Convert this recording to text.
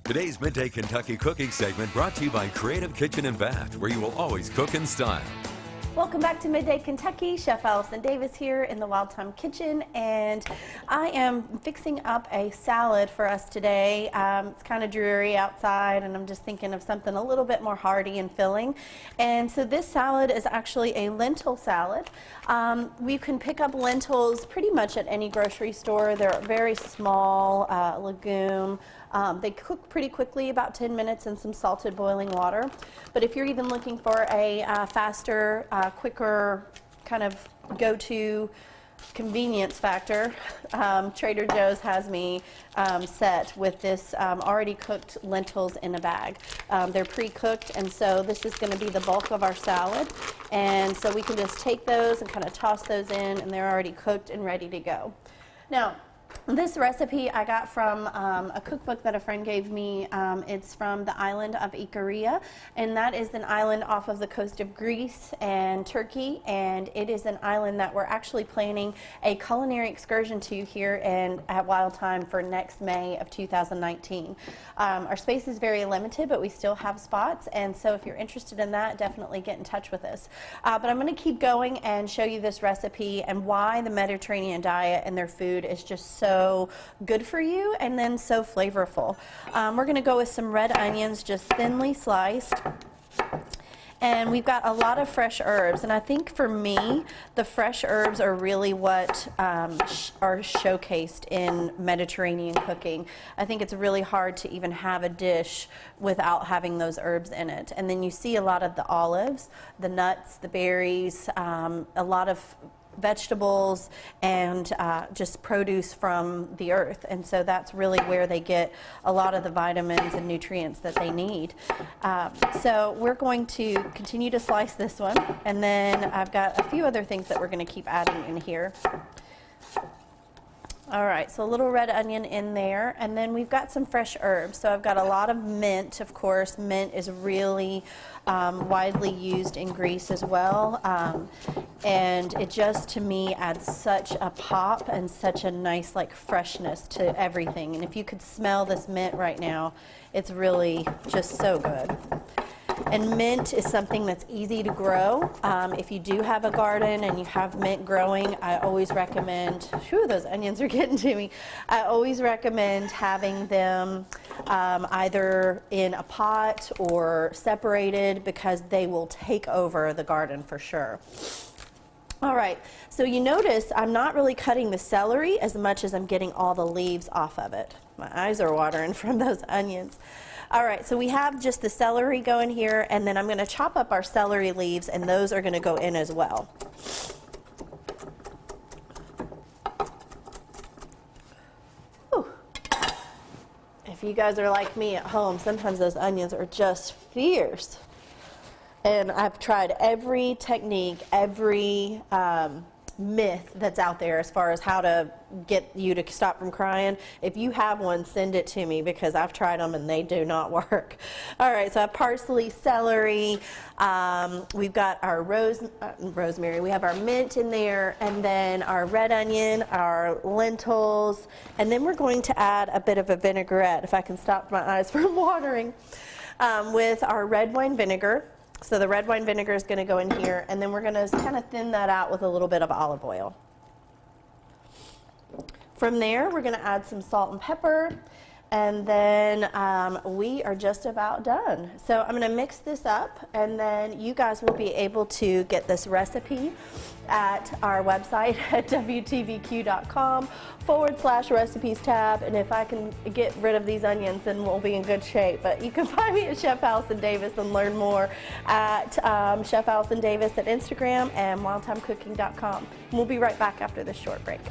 Today's Midday Kentucky cooking segment brought to you by Creative Kitchen and Bath, where you will always cook in style. Welcome back to Midday Kentucky. Chef Allison Davis here in the Wild Time Kitchen, and I am fixing up a salad for us today. It's kind of dreary outside, and I'm just thinking of something a little bit more hearty and filling. And so this salad is actually a lentil salad. We can pick up lentils pretty much at any grocery store. They're a very small legume. They cook pretty quickly, about 10 minutes in some salted boiling water. But if you're even looking for a faster, quicker kind of go-to convenience factor, Trader Joe's has me set with this already cooked lentils in a bag. They're pre-cooked, and so this is going to be the bulk of our salad. And so we can just take those and kind of toss those in, and they're already cooked and ready to go. Now, this recipe I got from a cookbook that a friend gave me. It's from the island of Ikaria, and that is an island off of the coast of Greece and Turkey, and it is an island that we're actually planning a culinary excursion to here at Wild Time for next May of 2019. Our space is very limited, but we still have spots, and so if you're interested in that, definitely get in touch with us. But I'm going to keep going and show you this recipe and why the Mediterranean diet and their food is just so good for you and then so flavorful. We're going to go with some red onions, just thinly sliced. And we've got a lot of fresh herbs, and I think for me, the fresh herbs are really what are showcased in Mediterranean cooking. I think it's really hard to even have a dish without having those herbs in it. And then you see a lot of the olives, the nuts, the berries, a lot of vegetables, and just produce from the earth, and so that's really where they get a lot of the vitamins and nutrients that they need. So we're going to continue to slice this one, and then I've got a few other things that we're going to keep adding in here. All right, so a little red onion in there, and then we've got some fresh herbs. So I've got a lot of mint, of course. Mint is really widely used in Greece as well, and it just, to me, adds such a pop and such a nice, like, freshness to everything. And if you could smell this mint right now, it's really just so good. And mint is something that's easy to grow. If you do have a garden and you have mint growing, I always recommend, whew, those onions are getting to me. I always recommend having them either in a pot or separated, because they will take over the garden for sure. All right, so you notice I'm not really cutting the celery as much as I'm getting all the leaves off of it. My eyes are watering from those onions. All right, so we have just the celery going here, and then I'm going to chop up our celery leaves, and those are going to go in as well. Whew. If you guys are like me at home, sometimes those onions are just fierce. And I've tried every technique, every myth that's out there as far as how to get you to stop from crying. If you have one, send it to me, because I've tried them and they do not work. All right, so I have parsley, celery, we've got our rosemary, we have our mint in there, and then our red onion, our lentils, and then we're going to add a bit of a vinaigrette, if I can stop my eyes from watering, with our red wine vinegar. So the red wine vinegar is going to go in here, and then we're going to kind of thin that out with a little bit of olive oil. From there, we're going to add some salt and pepper, and then we are just about done. So I'm going to mix this up, and then you guys will be able to get this recipe at our website at wtvq.com/recipes tab, and if I can get rid of these onions, then we'll be in good shape. But you can find me at Chef Allison Davis and learn more at Chef Allison Davis at Instagram and wildtimecooking.com. We'll be right back after this short break.